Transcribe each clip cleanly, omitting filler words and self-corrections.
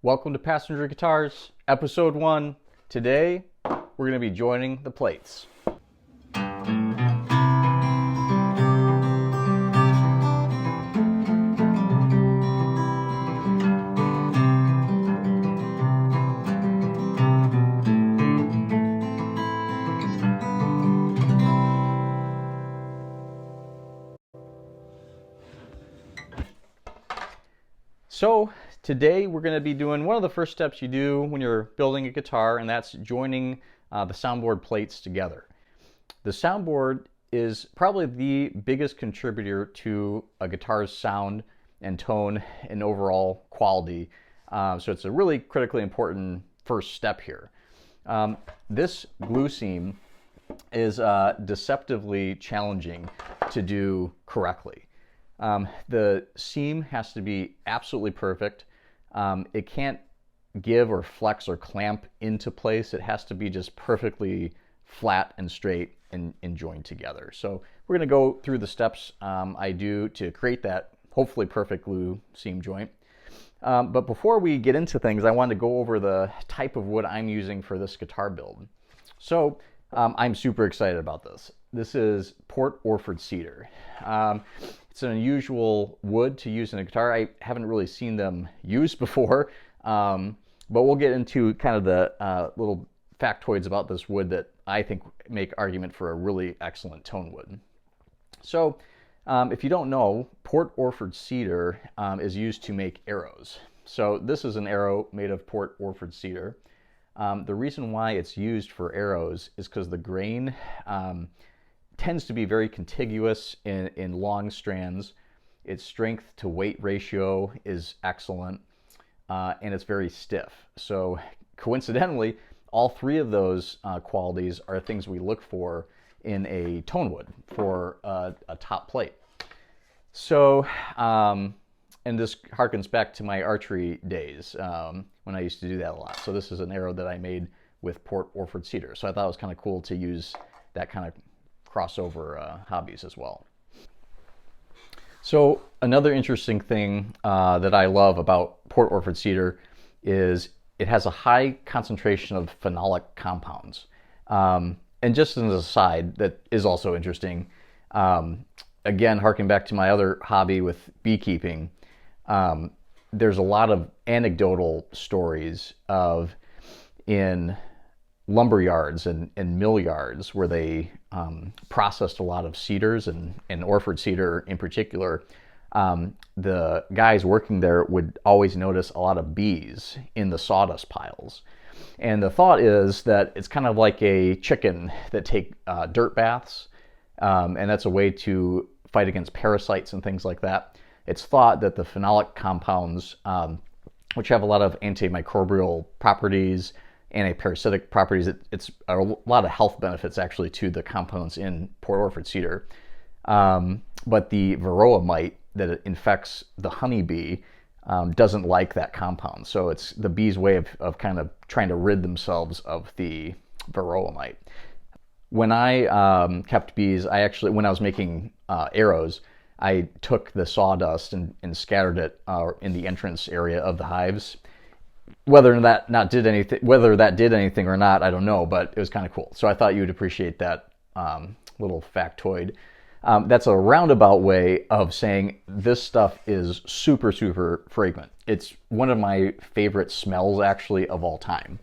Welcome to Passenger Guitars, Episode 1. Today, we're going to be joining the plates. So today we're going to be doing one of the first steps you do when you're building a guitar, and that's joining the soundboard plates together. The soundboard is probably the biggest contributor to a guitar's sound and tone and overall quality. So it's a really critically important first step here. This glue seam is deceptively challenging to do correctly. The seam has to be absolutely perfect. It can't give or flex or clamp into place. It has to be just perfectly flat and straight and joined together. So we're going to go through the steps I do to create that hopefully perfect glue seam joint. But before we get into things, I wanted to go over the type of wood I'm using for this guitar build. So I'm super excited about this. This is Port Orford cedar. It's an unusual wood to use in a guitar. I haven't really seen them used before, but we'll get into kind of the little factoids about this wood that I think make argument for a really excellent tone wood. So if you don't know, Port Orford cedar is used to make arrows. So this is an arrow made of Port Orford cedar. The reason why it's used for arrows is because the grain tends to be very contiguous in long strands. Its strength to weight ratio is excellent, and it's very stiff. So coincidentally, all three of those qualities are things we look for in a tone wood for a top plate. So, and this harkens back to my archery days when I used to do that a lot. So this is an arrow that I made with Port Orford cedar. So I thought it was kind of cool to use that kind of crossover hobbies as well. So another interesting thing that I love about Port Orford cedar is it has a high concentration of phenolic compounds. And just as an aside, that is also interesting, again, harking back to my other hobby with beekeeping, there's a lot of anecdotal stories of in lumber yards and mill yards where they processed a lot of cedars and Orford cedar in particular. The guys working there would always notice a lot of bees in the sawdust piles. And the thought is that it's kind of like a chicken that take dirt baths, and that's a way to fight against parasites and things like that. It's thought that the phenolic compounds, which have a lot of antimicrobial properties, anti-parasitic properties, it's a lot of health benefits actually to the compounds in Port Orford cedar. But the varroa mite that infects the honeybee doesn't like that compound. So it's the bee's way of kind of trying to rid themselves of the varroa mite. When I kept bees, when I was making arrows, I took the sawdust and scattered it in the entrance area of the hives. Whether that did anything or not, I don't know, but it was kind of cool. So I thought you would appreciate that little factoid. That's a roundabout way of saying this stuff is super, super fragrant. It's one of my favorite smells, actually, of all time.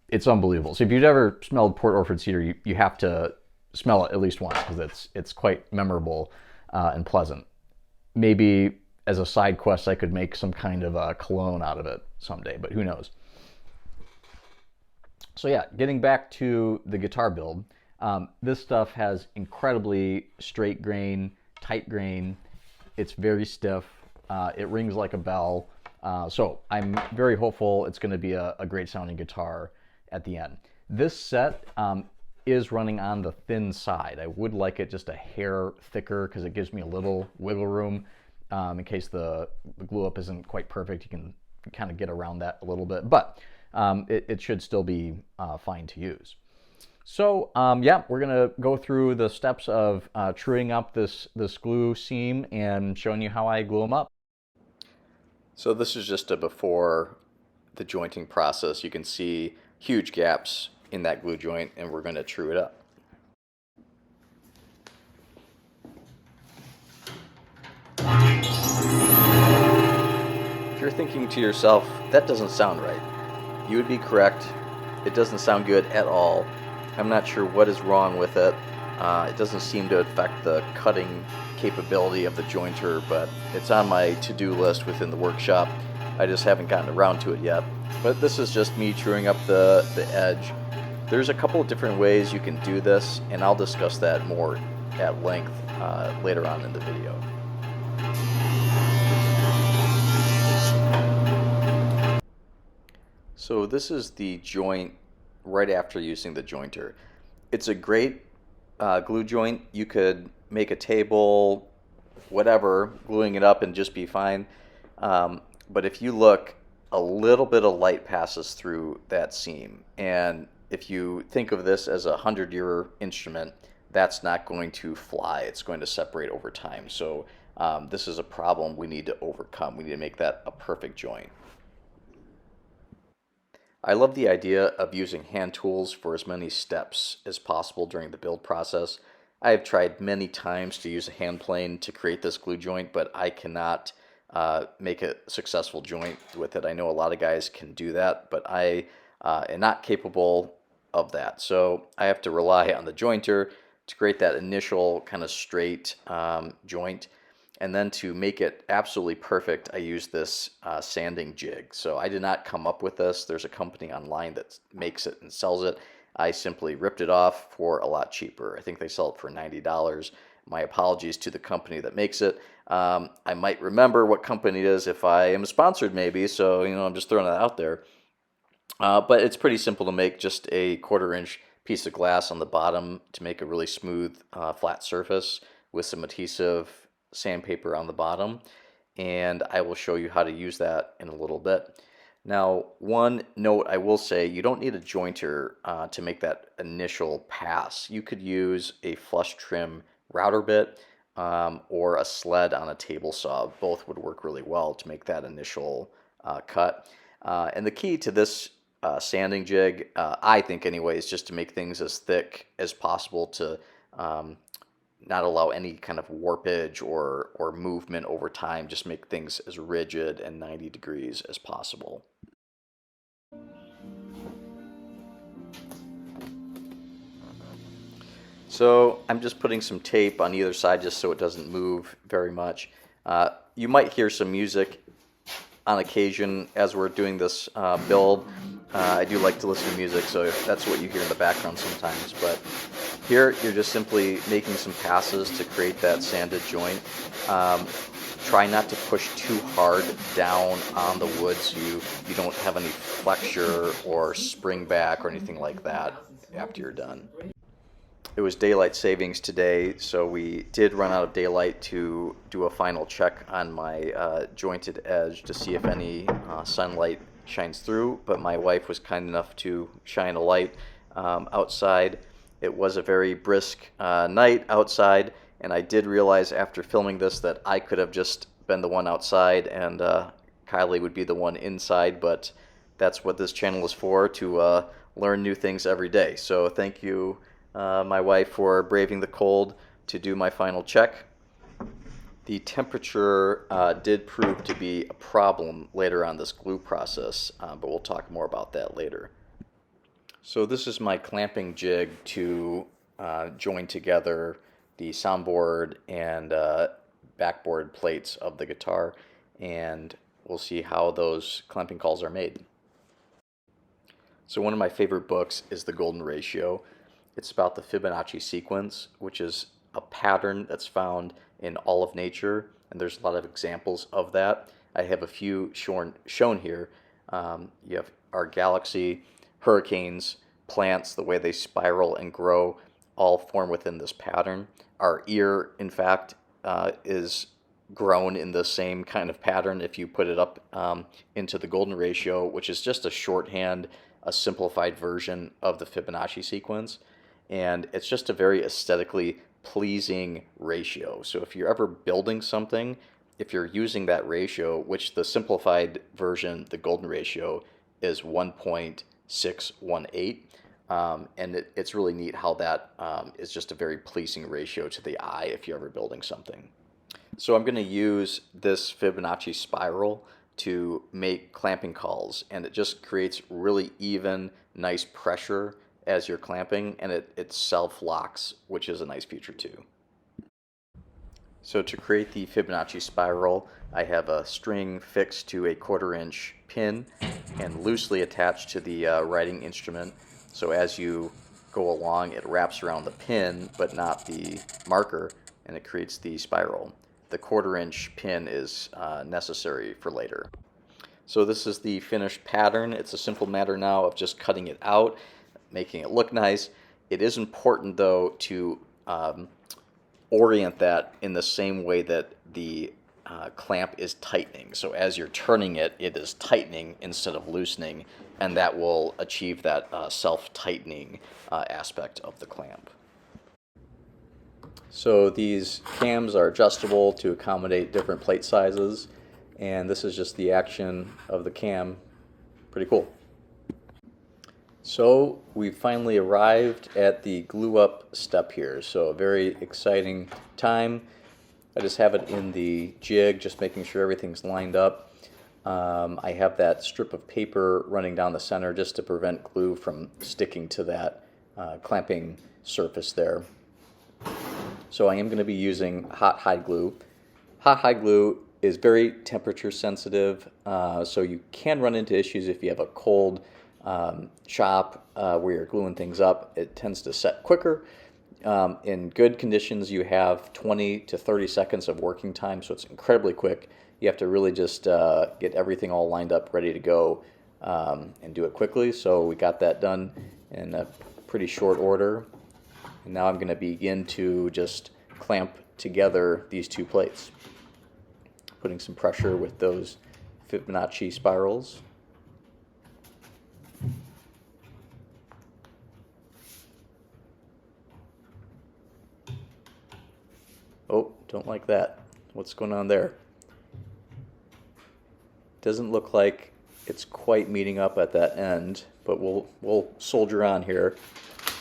It's unbelievable. So if you've ever smelled Port Orford cedar, you have to smell it at least once because it's quite memorable and pleasant. Maybe as a side quest, I could make some kind of a cologne out of it someday, but who knows. So yeah, getting back to the guitar build, this stuff has incredibly straight grain, tight grain. It's very stiff. It rings like a bell. So I'm very hopeful it's going to be a great sounding guitar at the end. This set is running on the thin side. I would like it just a hair thicker because it gives me a little wiggle room in case the glue up isn't quite perfect. You can kind of get around that a little bit, but it should still be fine to use. So yeah, we're gonna go through the steps of truing up this glue seam and showing you how I glue them up. So this is just a before the jointing process. You can see huge gaps in that glue joint, and we're going to true it up. If you're thinking to yourself, that doesn't sound right, you would be correct. It doesn't sound good at all. I'm not sure what is wrong with it. It doesn't seem to affect the cutting capability of the jointer, but it's on my to-do list within the workshop. I just haven't gotten around to it yet. But this is just me truing up the edge. There's a couple of different ways you can do this, and I'll discuss that more at length later on in the video. So this is the joint right after using the jointer. It's a great glue joint. You could make a table, whatever, gluing it up and just be fine. But if you look, a little bit of light passes through that seam. And if you think of this as a 100-year instrument, that's not going to fly. It's going to separate over time. So this is a problem we need to overcome. We need to make that a perfect joint. I love the idea of using hand tools for as many steps as possible during the build process. I have tried many times to use a hand plane to create this glue joint, but I cannot make a successful joint with it. I know a lot of guys can do that, but I am not capable of that. So I have to rely on the jointer to create that initial kind of straight joint. And then to make it absolutely perfect, I use this sanding jig. So I did not come up with this. There's a company online that makes it and sells it. I simply ripped it off for a lot cheaper. I think they sell it for $90. My apologies to the company that makes it. I might remember what company it is if I am sponsored maybe, so I'm just throwing that out there. But it's pretty simple to make, just a 1/4-inch piece of glass on the bottom to make a really smooth flat surface with some adhesive sandpaper on the bottom, and I will show you how to use that in a little bit. Now, one note I will say, you don't need a jointer to make that initial pass. You could use a flush trim router bit or a sled on a table saw. Both would work really well to make that initial cut. And the key to this sanding jig, I think anyway, is just to make things as thick as possible to not allow any kind of warpage or movement over time. Just make things as rigid and 90 degrees as possible. So I'm just putting some tape on either side just so it doesn't move very much. You might hear some music on occasion as we're doing this build. I do like to listen to music, so that's what you hear in the background sometimes. But here, you're just simply making some passes to create that sanded joint. Try not to push too hard down on the wood so you don't have any flexure or spring back or anything like that after you're done. It was daylight savings today, so we did run out of daylight to do a final check on my jointed edge to see if any sunlight shines through, but my wife was kind enough to shine a light outside. It was a very brisk night outside, and I did realize after filming this that I could have just been the one outside and Kylie would be the one inside, but that's what this channel is for, to learn new things every day. So thank you, my wife, for braving the cold to do my final check. The temperature did prove to be a problem later on this glue process, but we'll talk more about that later. So this is my clamping jig to join together the soundboard and backboard plates of the guitar, and we'll see how those clamping calls are made. So one of my favorite books is The Golden Ratio. It's about the Fibonacci sequence, which is a pattern that's found in all of nature, and there's a lot of examples of that. I have a few shown here. You have our galaxy, hurricanes, plants, the way they spiral and grow, all form within this pattern. Our ear, in fact, is grown in the same kind of pattern if you put it up into the Golden Ratio, which is just a shorthand, a simplified version of the Fibonacci sequence. And it's just a very aesthetically pleasing ratio. So if you're ever building something if you're using that ratio, which the simplified version, the golden ratio, is 1.618. And it's really neat how that is just a very pleasing ratio to the eye if you're ever building something. So I'm going to use this Fibonacci spiral to make clamping calls, and it just creates really even, nice pressure as you're clamping, and it self-locks, which is a nice feature too. So to create the Fibonacci spiral, I have a string fixed to a 1/4-inch pin and loosely attached to the writing instrument. So as you go along, it wraps around the pin, but not the marker, and it creates the spiral. The 1/4-inch pin is necessary for later. So this is the finished pattern. It's a simple matter now of just cutting it out, making it look nice. It is important though to orient that in the same way that the clamp is tightening. So as you're turning it, it is tightening instead of loosening, and that will achieve that self-tightening aspect of the clamp. So these cams are adjustable to accommodate different plate sizes, and this is just the action of the cam. Pretty cool. So we finally arrived at the glue up step here, so a very exciting time. I just have it in the jig, just making sure everything's lined up. I have that strip of paper running down the center just to prevent glue from sticking to that clamping surface there. So I am going to be using hot hide glue. Hot hide glue is very temperature sensitive, so you can run into issues if you have a cold shop where you're gluing things up. It tends to set quicker. In good conditions, you have 20 to 30 seconds of working time, so it's incredibly quick. You have to really just get everything all lined up, ready to go, and do it quickly. So we got that done in a pretty short order. And now I'm going to begin to just clamp together these two plates, putting some pressure with those Fibonacci spirals. Oh, don't like that. What's going on there? Doesn't look like it's quite meeting up at that end, but we'll soldier on here.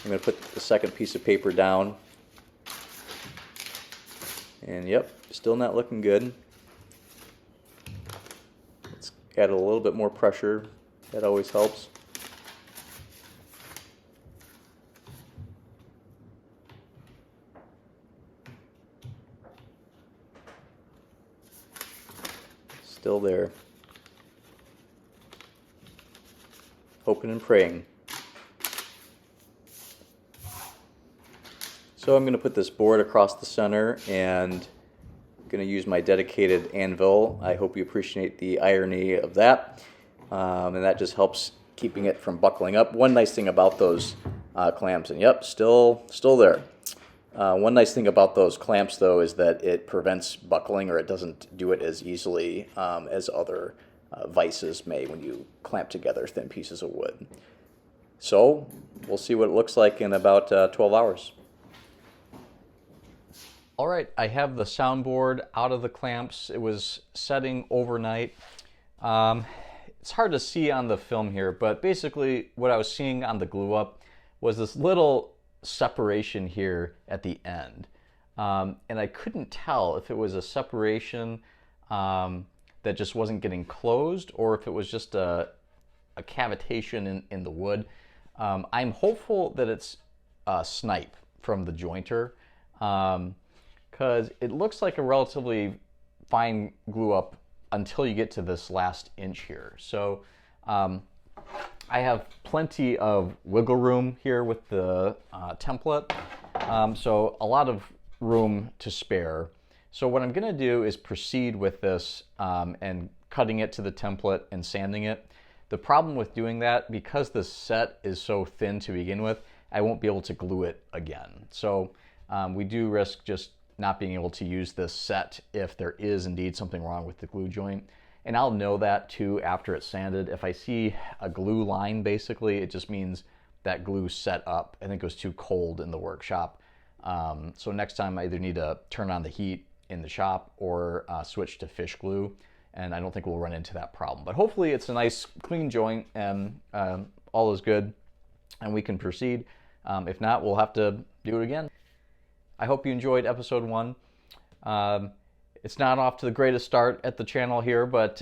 I'm going to put the second piece of paper down. And yep, still not looking good. Let's add a little bit more pressure. That always helps. Still there. Hoping and praying. So I'm going to put this board across the center, and I'm going to use my dedicated anvil. I hope you appreciate the irony of that. And that just helps keeping it from buckling up. One nice thing about those clamps, and yep, still there. One nice thing about those clamps, though, is that it prevents buckling, or it doesn't do it as easily as other vices may when you clamp together thin pieces of wood. So we'll see what it looks like in about 12 hours. All right, I have the soundboard out of the clamps. It was setting overnight. It's hard to see on the film here, but basically what I was seeing on the glue up was this little separation here at the end. And I couldn't tell if it was a separation that just wasn't getting closed, or if it was just a cavitation in the wood. I'm hopeful that it's snipe from the jointer, because it looks like a relatively fine glue up until you get to this last inch here. So I have plenty of wiggle room here with the template, so a lot of room to spare. So what I'm going to do is proceed with this and cutting it to the template and sanding it. The problem with doing that, because the set is so thin to begin with, I won't be able to glue it again. So we do risk just not being able to use this set if there is indeed something wrong with the glue joint. And I'll know that too after it's sanded. If I see a glue line, basically, it just means that glue set up. I think it was too cold in the workshop. So next time I either need to turn on the heat in the shop or switch to fish glue, and I don't think we'll run into that problem. But hopefully it's a nice clean joint and all is good and we can proceed. If not, we'll have to do it again. I hope you enjoyed episode 1. It's not off to the greatest start at the channel here, but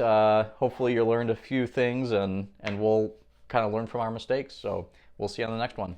hopefully you learned a few things and we'll kind of learn from our mistakes. So we'll see you on the next one.